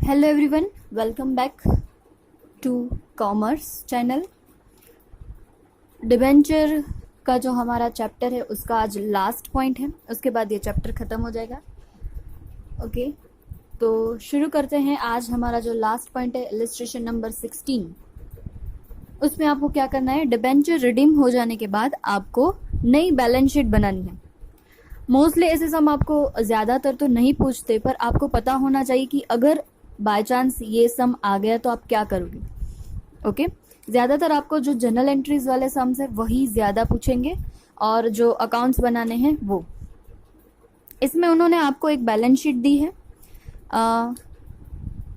Hello everyone, welcome back to commerce channel. Debenture का जो हमारा चैप्टर है उसका आज लास्ट पॉइंट है, उसके बाद ये चैप्टर ख़त्म हो जाएगा। ओके, तो शुरू करते हैं। आज हमारा जो लास्ट पॉइंट है इलस्ट्रेशन नंबर 16, उसमें आपको क्या करना है, डिबेंचर रिडीम हो जाने के बाद आपको नई बैलेंस शीट बनानी है। मोस्टली ऐसे सम आपको ज़्यादातर तो नहीं पूछते, पर आपको पता होना चाहिए कि अगर बाय चांस ये सम आ गया तो आप क्या करोगे। ओके, ज़्यादातर आपको जो जनरल एंट्रीज वाले सम्स है वही ज़्यादा पूछेंगे, और जो अकाउंट्स बनाने हैं वो। इसमें उन्होंने आपको एक बैलेंस शीट दी है,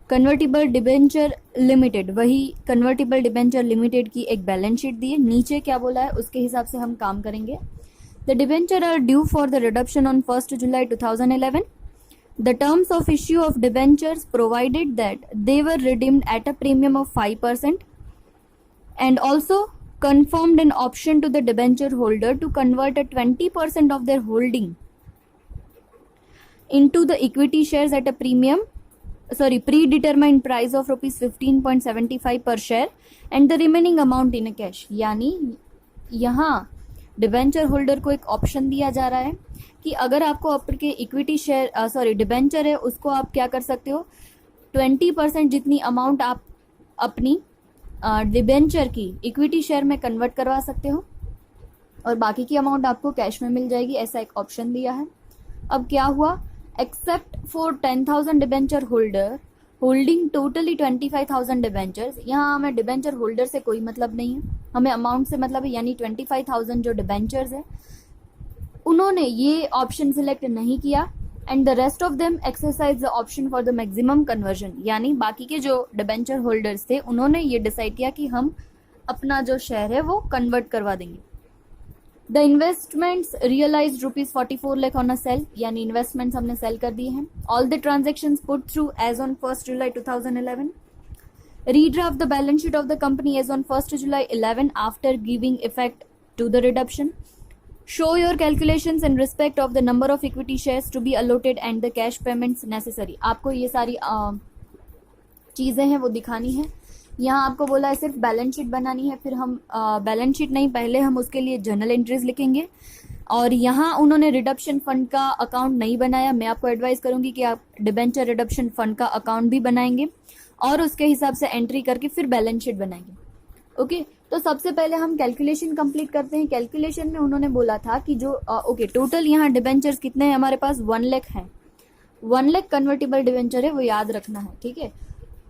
कन्वर्टिबल डिबेंचर लिमिटेड, वही कन्वर्टिबल डिबेंचर लिमिटेड की एक बैलेंस शीट दी है। नीचे क्या बोला है उसके हिसाब से हम काम करेंगे। The debenture are due for the reduction on 1 July 2011. The terms of issue of debentures provided that they were redeemed at a premium of 5% and also confirmed an option to the debenture holder to convert a 20% of their holding into the equity shares at a predetermined price of rupees 15.75 per share and the remaining amount in a cash. यानी यहाँ debenture holder को एक option दिया जा रहा है कि अगर आपको आपके इक्विटी शेयर डिबेंचर है उसको आप क्या कर सकते हो, 20% जितनी अमाउंट आप अपनी डिबेंचर की इक्विटी शेयर में कन्वर्ट करवा सकते हो और बाकी की अमाउंट आपको कैश में मिल जाएगी, ऐसा एक ऑप्शन दिया है। अब क्या हुआ, except for 10,000 debenture holder holding totally 25,000 debentures. यहाँ हमें डिबेंचर होल्डर से कोई मतलब नहीं है, हमें अमाउंट से मतलब है, यानी 25,000 जो डिबेंचर्स है उन्होंने ये ऑप्शन सिलेक्ट नहीं किया। And the rest of them exercise the option for the maximum conversion, यानी बाकी के जो डिबेंचर होल्डर्स थे उन्होंने ये डिसाइड किया कि हम अपना जो शेयर है वो कन्वर्ट करवा देंगे। The investments realise ₹44 lakh on a sale, यानी इन्वेस्टमेंट्स हमने सेल कर दिए हैं। All the transactions put through as on 1 July 2011. Redraft the balance sheet of the company as on 1 July 11 after giving effect to the reduction. Show your calculations in respect of the number of equity shares to be allotted and the cash payments necessary. आपको ये सारी चीज़ें हैं वो दिखानी है। यहाँ आपको बोला है सिर्फ बैलेंस शीट बनानी है, फिर हम बैलेंस शीट नहीं, पहले हम उसके लिए जर्नल एंट्रीज लिखेंगे। और यहाँ उन्होंने रिडक्शन फंड का अकाउंट नहीं बनाया, मैं आपको एडवाइस करूँगी कि आप डिबेंचर रिडक्शन फंड का अकाउंट भी बनाएंगे और उसके हिसाब से एंट्री करके फिर बैलेंस शीट बनाएंगे। ओके, तो सबसे पहले हम कैलकुलेशन कंप्लीट करते हैं। कैलकुलेशन में उन्होंने बोला था कि जो टोटल यहाँ डिबेंचर्स कितने हैं हमारे पास, 1 लाख हैं। 1 लाख कन्वर्टिबल डिबेंचर है, वो याद रखना है, ठीक है।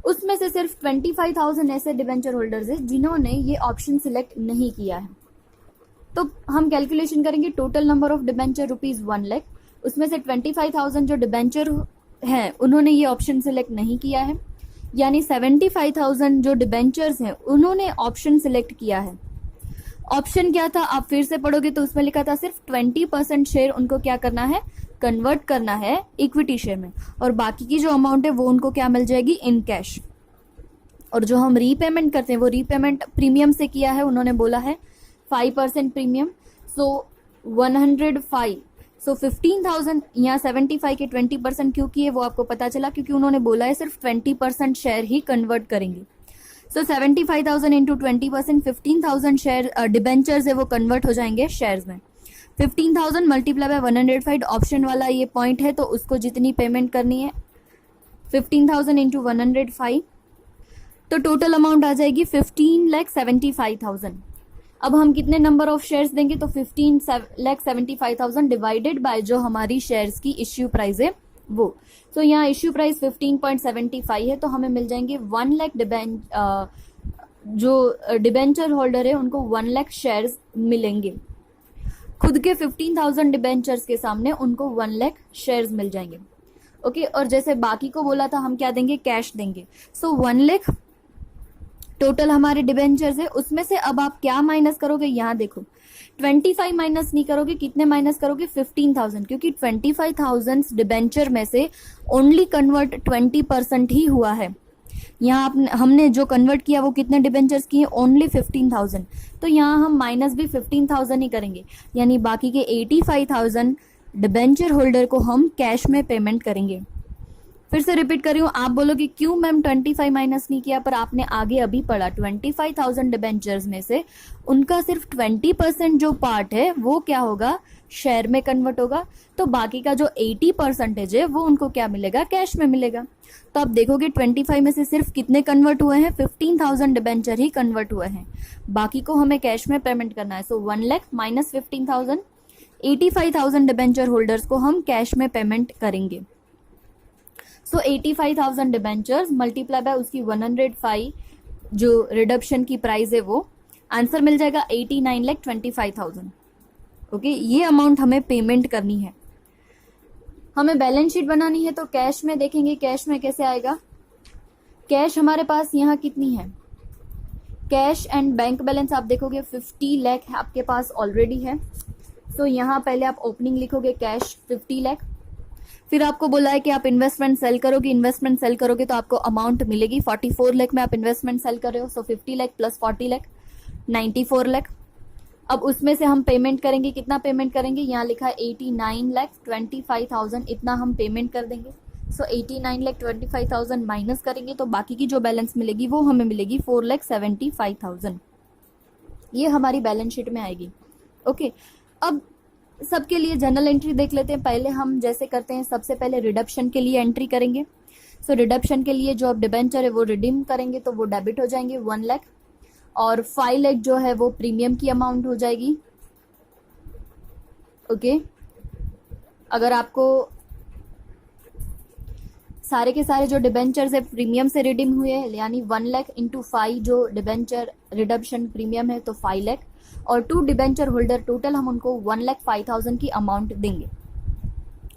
उसमें से सिर्फ 25,000 ऐसे डिबेंचर होल्डर्स हैं जिन्होंने ये ऑप्शन सिलेक्ट नहीं किया है। तो हम कैलकुलेशन करेंगे total number of debenture ₹1 lakh, उसमें से 25,000 जो डिबेंचर हैं उन्होंने ये ऑप्शन सिलेक्ट नहीं किया है, यानी 75,000 जो डिबेंचर्स हैं उन्होंने ऑप्शन सिलेक्ट किया है। ऑप्शन क्या था, आप फिर से पढ़ोगे तो उसमें लिखा था सिर्फ 20% शेयर उनको क्या करना है, कन्वर्ट करना है इक्विटी शेयर में, और बाकी की जो अमाउंट है वो उनको क्या मिल जाएगी, इन कैश। और जो हम रीपेमेंट करते हैं वो रीपेमेंट प्रीमियम से किया है, उन्होंने बोला है 5% प्रीमियम, सो 105, सो 15,000 यहाँ 75 के 20% क्यों किए वो आपको पता चला, क्योंकि उन्होंने बोला है सिर्फ 20% शेयर ही कन्वर्ट करेंगे। सो 75,000 इंटू 20%, 15,000 शेयर डिबेंचर्स है वो कन्वर्ट हो जाएंगे शेयर्स में। 15,000 मल्टीप्लाई बाय 105 ऑप्शन वाला ये पॉइंट है, तो उसको जितनी पेमेंट करनी है 15,000 इंटू 105, तो टोटल अमाउंट आ जाएगी 15,75,000। अब हम कितने नंबर ऑफ शेयर्स देंगे, तो 15,75,000 डिवाइडेड बाय जो हमारी शेयर्स की इश्यू प्राइस है वो। तो यहाँ इश्यू प्राइस 15.75 है, तो हमें मिल जाएंगे 1 लाख जो डिबेंचर होल्डर है उनको 1 लाख शेयर्स मिलेंगे। खुद के 15,000 डिबेंचर्स के सामने उनको 1 लाख शेयर्स मिल जाएंगे। ओके, और जैसे बाकी को बोला था हम क्या देंगे, कैश देंगे। सो 1 लाख टोटल हमारे डिबेंचर्स है, उसमें से अब आप क्या माइनस करोगे, यहाँ देखो 25 माइनस नहीं करोगे, कितने माइनस करोगे, 15,000, क्योंकि 25,000 डिबेंचर में से ओनली कन्वर्ट 20% ही हुआ है। यहाँ हमने जो कन्वर्ट किया वो कितने डिबेंचर्स किए, ओनली 15,000, तो यहाँ हम माइनस भी 15,000 ही करेंगे, यानी बाकी के 85,000 डिबेंचर होल्डर को हम कैश में पेमेंट करेंगे। फिर से रिपीट कर रही हूँ, आप बोलोगे क्यों मैम 25 माइनस नहीं किया, पर आपने आगे अभी पढ़ा 25,000 डिबेंचर्स में से उनका सिर्फ 20% जो पार्ट है वो क्या होगा, शेयर में कन्वर्ट होगा, तो बाकी का जो 80% है वो उनको क्या मिलेगा, कैश में मिलेगा। तो आप देखोगे 25 में से सिर्फ कितने कन्वर्ट हुए हैं, 15,000 डिबेंचर ही कन्वर्ट हुए हैं, बाकी को हमें कैश में पेमेंट करना है। सो 1 लाख माइनस 15,000, 85,000 डिबेंचर होल्डर्स को हम कैश में पेमेंट करेंगे। सो 85,000 डिबेंचर्स मल्टीप्लाई बाय उसकी 105 जो रिडक्शन की प्राइस है, वो आंसर मिल जाएगा 89,25,000। ओके, ये अमाउंट हमें पेमेंट करनी है। हमें बैलेंस शीट बनानी है तो कैश में देखेंगे, कैश में कैसे आएगा। कैश हमारे पास यहाँ कितनी है, कैश एंड बैंक बैलेंस आप देखोगे 50 लाख आपके पास ऑलरेडी है। तो यहाँ पहले आप ओपनिंग लिखोगे कैश 50 लाख, फिर आपको बोला है कि आप इन्वेस्टमेंट सेल करोगे, इन्वेस्टमेंट सेल करोगे तो आपको अमाउंट मिलेगी 44 लाख में आप इन्वेस्टमेंट सेल कर रहे हो। सो 50 लाख प्लस 40 लाख 94 लाख। अब उसमें से हम पेमेंट करेंगे, कितना पेमेंट करेंगे, यहाँ लिखा है 89,25,000, इतना हम पेमेंट कर देंगे। सो 89,25,000 माइनस करेंगे तो बाकी की जो बैलेंस मिलेगी वो हमें मिलेगी 4,75,000। ये हमारी बैलेंस शीट में आएगी। ओके, अब सबके लिए जनरल एंट्री देख लेते हैं। पहले हम जैसे करते हैं, सबसे पहले रिडक्शन के लिए एंट्री करेंगे। सो रिडक्शन के लिए जो अब डिबेंचर है वो रिडीम करेंगे तो वो डेबिट हो जाएंगे 1 लाख, और 5 लाख जो है वो प्रीमियम की अमाउंट हो जाएगी। ओके, अगर आपको सारे के सारे जो डिबेंचर्स है प्रीमियम से रिडीम हुए हैं, यानी 1 लाख इंटू 5 जो डिबेंचर रिडक्शन प्रीमियम है तो 5 लाख, और 2 डिबेंचर होल्डर टोटल हम उनको 1,05,000 की अमाउंट देंगे।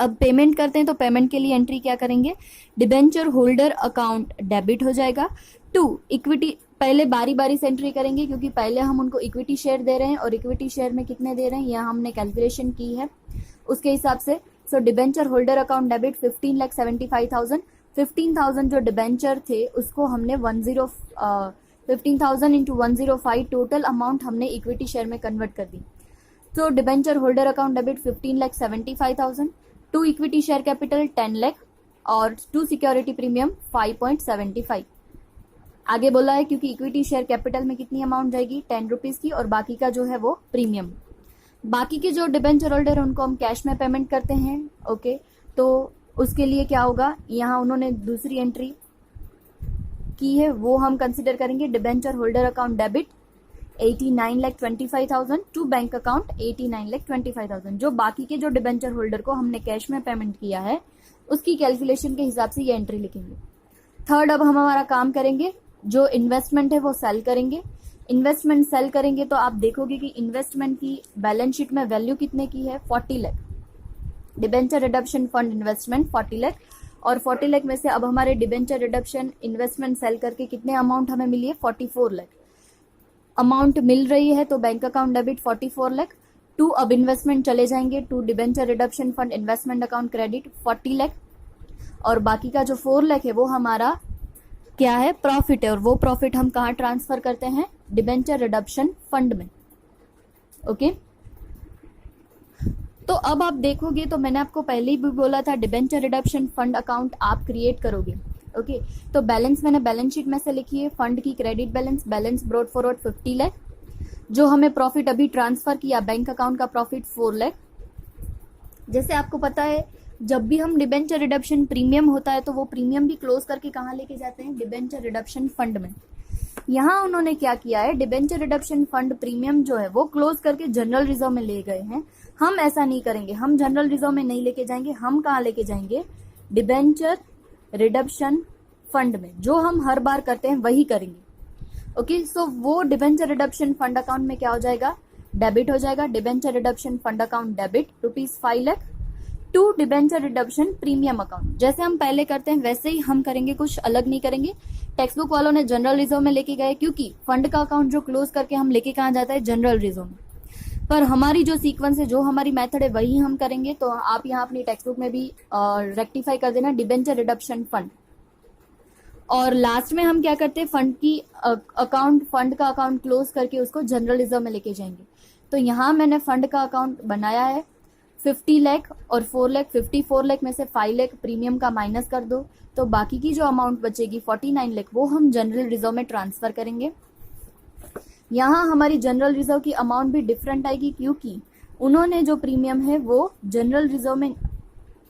अब पेमेंट करते हैं तो पेमेंट के लिए एंट्री क्या करेंगे, डिबेंचर होल्डर अकाउंट डेबिट हो जाएगा टू इक्विटी। पहले बारी बारी से एंट्री करेंगे क्योंकि पहले हम उनको इक्विटी शेयर दे रहे हैं, और इक्विटी शेयर में कितने दे रहे हैं यहाँ हमने कैलकुलेशन की है उसके हिसाब से। So debenture holder account debit 15,75,000, 15,000 जो डिबेंचर थे उसको हमने 15,000 इंटू 105 टोटल अमाउंट हमने इक्विटी शेयर में कन्वर्ट कर दी। तो debenture holder account debit 15,75,000, to equity share capital 10 lakh, और टू सिक्योरिटी प्रीमियम 5.75। आगे बोला है क्योंकि इक्विटी शेयर कैपिटल में कितनी अमाउंट जाएगी 10 रुपीज की, और बाकी का जो है वो प्रीमियम। बाकी के जो डिबेंचर होल्डर उनको हम कैश में पेमेंट करते हैं। ओके, तो उसके लिए क्या होगा, यहाँ उन्होंने दूसरी एंट्री की है वो हम कंसिडर करेंगे, debenture holder account debit 89,25,000 to bank account 89,25,000। जो बाकी के जो डिबेंचर होल्डर को हमने कैश में पेमेंट किया है उसकी कैलकुलेशन के हिसाब से ये एंट्री लिखेंगे। थर्ड, अब हम हमारा काम करेंगे, जो इन्वेस्टमेंट है वो सेल करेंगे। इन्वेस्टमेंट सेल करेंगे तो आप देखोगे कि इन्वेस्टमेंट की बैलेंस शीट में वैल्यू कितने की है, 40 lakh. Debenture reduction fund investment 40 lakh, और 40 लाख में से अब हमारे डिबेंचर रिडक्शन इन्वेस्टमेंट सेल करके कितने अमाउंट हमें मिली है, 44 लाख अमाउंट मिल रही है। तो bank account debit 44 lakh to, अब इन्वेस्टमेंट चले जाएंगे to debenture reduction fund investment account credit 40 lakh, और बाकी का जो 4 लाख है वो हमारा क्या है, प्रॉफिट है, और वो प्रॉफिट हम कहाँ ट्रांसफर करते हैं, डिबेंचर रिडक्शन फंड में। ओके, तो अब आप देखोगे तो मैंने आपको पहले ही भी बोला था डिबेंचर रिडक्शन फंड अकाउंट आप क्रिएट करोगे। ओके, तो बैलेंस मैंने बैलेंस शीट में से लिखी है, फंड की credit balance brought forward 50 lakh, जो हमें प्रॉफिट अभी ट्रांसफर किया बैंक अकाउंट का प्रॉफिट 4 लाख। जैसे आपको पता है जब भी हम डिबेंचर रिडक्शन प्रीमियम होता है तो वो प्रीमियम भी क्लोज करके कहाँ लेके जाते हैं, डिबेंचर रिडक्शन फंड में। यहाँ उन्होंने क्या किया है, डिबेंचर रिडक्शन फंड प्रीमियम जो है वो क्लोज करके जनरल रिजर्व में ले गए हैं। हम ऐसा नहीं करेंगे, हम जनरल रिजर्व में नहीं लेके जाएंगे, हम कहाँ लेके जाएंगे, डिबेंचर रिडक्शन फंड में। जो हम हर बार करते हैं वही करेंगे। ओके, सो वो डिबेंचर रिडक्शन फंड अकाउंट में क्या हो जाएगा, डेबिट हो जाएगा। Debenture reduction fund account debit ₹5 lakh to debenture reduction premium account. जैसे हम पहले करते हैं वैसे ही हम करेंगे, कुछ अलग नहीं करेंगे। टेक्स्ट बुक वालों ने जनरल रिजर्व में लेके गए क्योंकि फंड का अकाउंट जो क्लोज करके हम लेके कहाँ जाता है, जनरल रिजर्व में। पर हमारी जो सीक्वेंस है, जो हमारी मेथड है वही हम करेंगे। तो आप यहाँ अपनी टेक्स्ट बुक में भी रेक्टिफाई कर देना, डिबेंचर रिडक्शन फंड। और लास्ट में हम क्या करते हैं, फंड की अकाउंट, फंड का अकाउंट क्लोज करके उसको जनरल रिजर्व में लेके जाएंगे। तो यहाँ मैंने फंड का अकाउंट बनाया है, 50 लाख और 4 लाख, 54 लाख में से 5 लाख प्रीमियम का माइनस कर दो, तो बाकी की जो अमाउंट बचेगी 49 लाख वो हम जनरल रिजर्व में ट्रांसफर करेंगे। यहाँ हमारी जनरल रिजर्व की अमाउंट भी डिफरेंट आएगी, क्योंकि उन्होंने जो प्रीमियम है वो जनरल रिजर्व में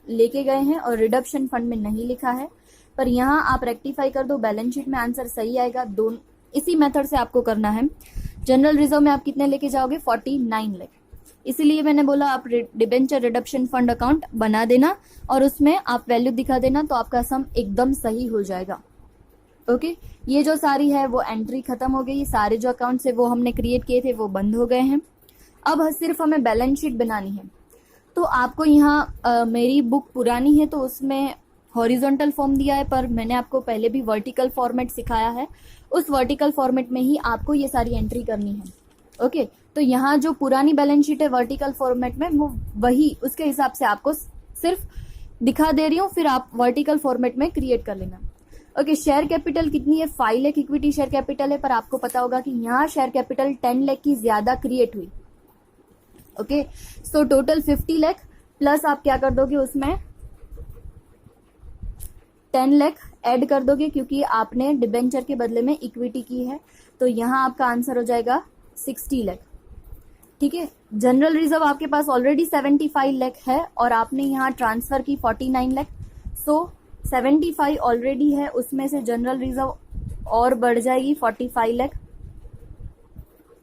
लेके गए हैं और रिडक्शन फंड में नहीं लिखा है। पर यहाँ आप रेक्टिफाई कर दो, बैलेंस शीट में आंसर सही आएगा। दोनों इसी मेथड से आपको करना है। जनरल रिजर्व में आप कितने लेके जाओगे? 49 लाख। इसीलिए मैंने बोला आप डिबेंचर रिडक्शन फंड अकाउंट बना देना और उसमें आप वैल्यू दिखा देना, तो आपका सम एकदम सही हो जाएगा। ओके, ये जो सारी है वो एंट्री खत्म हो गई। सारे जो अकाउंट है वो हमने क्रिएट किए थे वो बंद हो गए हैं। अब सिर्फ हमें बैलेंस शीट बनानी है। तो आपको यहाँ मेरी बुक पुरानी है तो उसमें हॉरिजॉन्टल फॉर्म दिया है, पर मैंने आपको पहले भी वर्टिकल फॉर्मेट सिखाया है। उस वर्टिकल फॉर्मेट में ही आपको ये सारी एंट्री करनी है। ओके, तो यहाँ जो पुरानी बैलेंस शीट है वर्टिकल फॉर्मेट में, वो वही उसके हिसाब से आपको सिर्फ दिखा दे रही हूँ, फिर आप वर्टिकल फॉर्मेट में क्रिएट कर लेना। ओके, शेयर कैपिटल कितनी है? 5 लाख इक्विटी शेयर कैपिटल है, पर आपको पता होगा कि यहाँ शेयर कैपिटल 10 लाख की ज्यादा क्रिएट हुई। Okay, so total 50 lakh plus आप क्या कर दोगे उसमें 10 लाख ऐड कर दोगे, क्योंकि आपने डिबेंचर के बदले में इक्विटी की है। तो यहाँ आपका आंसर हो जाएगा 60 लाख। ठीक है, जनरल रिजर्व आपके पास ऑलरेडी 75 लाख है और आपने यहाँ ट्रांसफर की 49 लाख। सो 75 ऑलरेडी है, उसमें से जनरल रिजर्व और बढ़ जाएगी 45 लाख।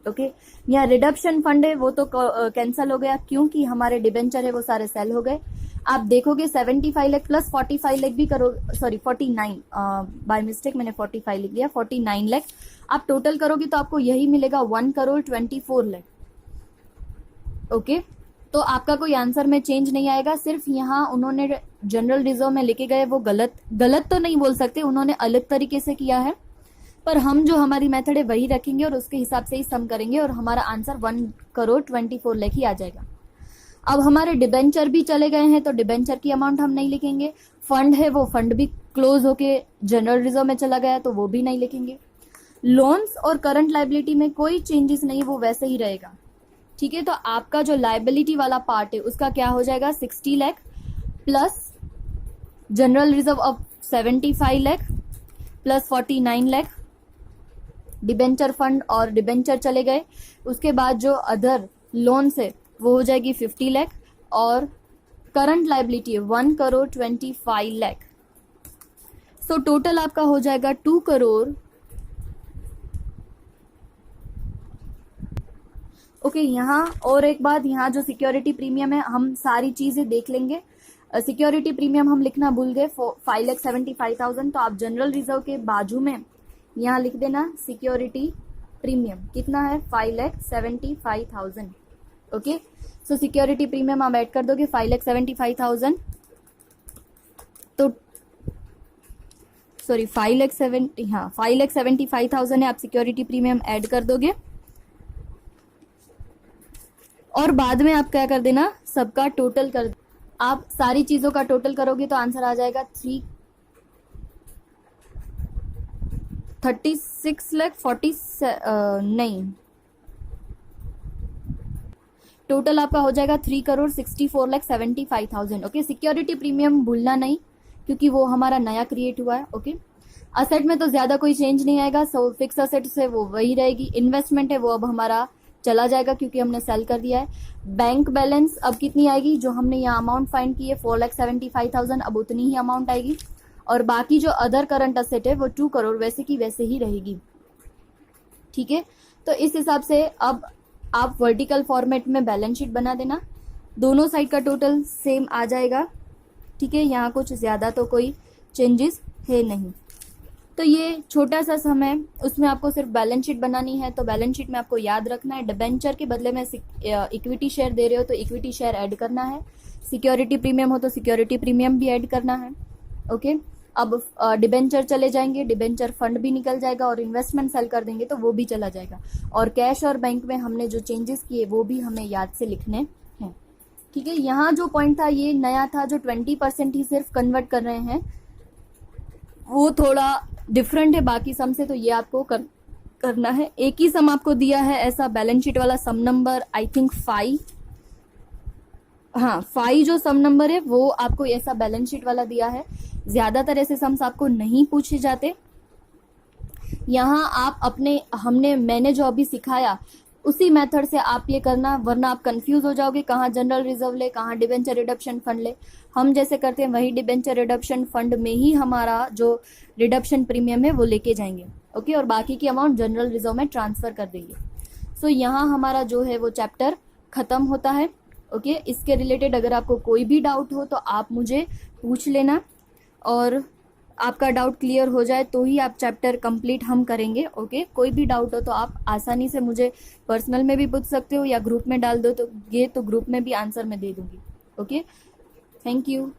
ओके, यहाँ रिडक्शन फंड है वो तो कैंसल हो गया, क्योंकि हमारे डिबेंचर है वो सारे सेल हो गए। आप देखोगे 75 लाख प्लस 45 लाख भी करो, सॉरी 49, बाय मिस्टेक मैंने 45 लिख दिया, 49 लाख आप टोटल करोगे तो आपको यही मिलेगा 1,24 लाख। ओके, तो आपका कोई आंसर में चेंज नहीं आएगा। सिर्फ यहाँ उन्होंने जनरल रिजर्व में लेके गए वो गलत तो नहीं बोल सकते, उन्होंने अलग तरीके से किया है, पर हम जो हमारी मेथड है वही रखेंगे और उसके हिसाब से ही सम करेंगे और हमारा आंसर 1,24 लाख ही आ जाएगा। अब हमारे डिबेंचर भी चले गए हैं तो डिबेंचर की अमाउंट हम नहीं लिखेंगे। फंड है वो फंड भी क्लोज होके जनरल रिजर्व में चला गया तो वो भी नहीं लिखेंगे। लोन्स और करंट लाइबिलिटी में कोई चेंजेस नहीं, वो वैसे ही रहेगा। ठीक है, तो आपका जो लाइबिलिटी वाला पार्ट है उसका क्या हो जाएगा 60 lakh plus general reserve of 75 lakh plus 49 lakh. Debenture fund और डिबेंचर चले गए, उसके बाद जो अदर लोन्स है वो हो जाएगी 50 लाख और करंट लाइबिलिटी है 1,25 लाख। सो टोटल आपका हो जाएगा 2 करोड़। ओके, यहाँ और एक बात, यहाँ जो सिक्योरिटी प्रीमियम है हम सारी चीजें देख लेंगे। सिक्योरिटी प्रीमियम हम लिखना भूल गए 5,75,000, तो आप जनरल रिजर्व के बाजू में यहाँ लिख देना सिक्योरिटी प्रीमियम कितना है 5,75,000। ओके, सो सिक्योरिटी प्रीमियम आप ऐड कर दोगे 5,75,000, तो सॉरी 5,75,000 है, आप सिक्योरिटी प्रीमियम ऐड कर दोगे और बाद में आप क्या कर देना सबका टोटल कर, आप सारी चीजों का टोटल करोगे तो आंसर आ जाएगा 36 लाख 40 नहीं, टोटल आपका हो जाएगा 3,64,75,000। ओके, सिक्योरिटी प्रीमियम भूलना नहीं क्योंकि वो हमारा नया क्रिएट हुआ है। ओके, असेट में तो ज्यादा कोई चेंज नहीं आएगा, सो फिक्स असेट से वो वही रहेगी। इन्वेस्टमेंट है वो अब हमारा चला जाएगा क्योंकि हमने सेल कर दिया है। बैंक बैलेंस अब कितनी आएगी, जो हमने यहाँ अमाउंट फाइंड की है 4,75,000, अब उतनी ही अमाउंट आएगी और बाकी जो अदर करंट असेट है वो 2 करोड़ वैसे की वैसे ही रहेगी। ठीक है, तो इस हिसाब से अब आप वर्टिकल फॉर्मेट में बैलेंस शीट बना देना, दोनों साइड का टोटल सेम आ जाएगा। ठीक है, यहाँ कुछ ज्यादा तो कोई चेंजेस है नहीं। तो ये छोटा सा सम है, उसमें आपको सिर्फ बैलेंस शीट बनानी है। तो बैलेंस शीट में आपको याद रखना है डिबेंचर के बदले में इक्विटी शेयर दे रहे हो तो इक्विटी शेयर ऐड करना है, सिक्योरिटी प्रीमियम हो तो सिक्योरिटी प्रीमियम भी ऐड करना है। ओके, अब डिबेंचर चले जाएंगे, डिबेंचर फंड भी निकल जाएगा और इन्वेस्टमेंट सेल कर देंगे तो वो भी चला जाएगा। और कैश और बैंक में हमने जो चेंजेस किए वो भी हमें याद से लिखने हैं। ठीक है, यहाँ जो पॉइंट था ये नया था, जो 20% ही सिर्फ कन्वर्ट कर रहे हैं वो थोड़ा डिफरेंट है बाकी सम से, तो ये आपको करना है। एक ही सम आपको दिया है ऐसा बैलेंस शीट वाला, सम नंबर आई थिंक 5, हाँ, फाई जो सम नंबर है वो आपको ऐसा बैलेंस शीट वाला दिया है। ज्यादातर ऐसे सम्स आपको नहीं पूछे जाते। यहाँ आप मैंने जो अभी सिखाया उसी मेथड से आप ये करना, वरना आप कंफ्यूज हो जाओगे कहाँ जनरल रिजर्व ले, कहाँ डिबेंचर रिडक्शन फंड ले। हम जैसे करते हैं वही डिबेंचर रिडक्शन फंड में ही हमारा जो रिडक्शन प्रीमियम है वो लेके जाएंगे। ओके, और बाकी की अमाउंट जनरल रिजर्व में ट्रांसफर कर देंगे। सो यहाँ हमारा जो है वो चैप्टर खत्म होता है। ओके, इसके रिलेटेड अगर आपको कोई भी डाउट हो तो आप मुझे पूछ लेना, और आपका डाउट क्लियर हो जाए तो ही आप चैप्टर कंप्लीट हम करेंगे। ओके, कोई भी डाउट हो तो आप आसानी से मुझे पर्सनल में भी पूछ सकते हो या ग्रुप में डाल दो तो ग्रुप में भी आंसर मैं दे दूंगी। Okay, thank you.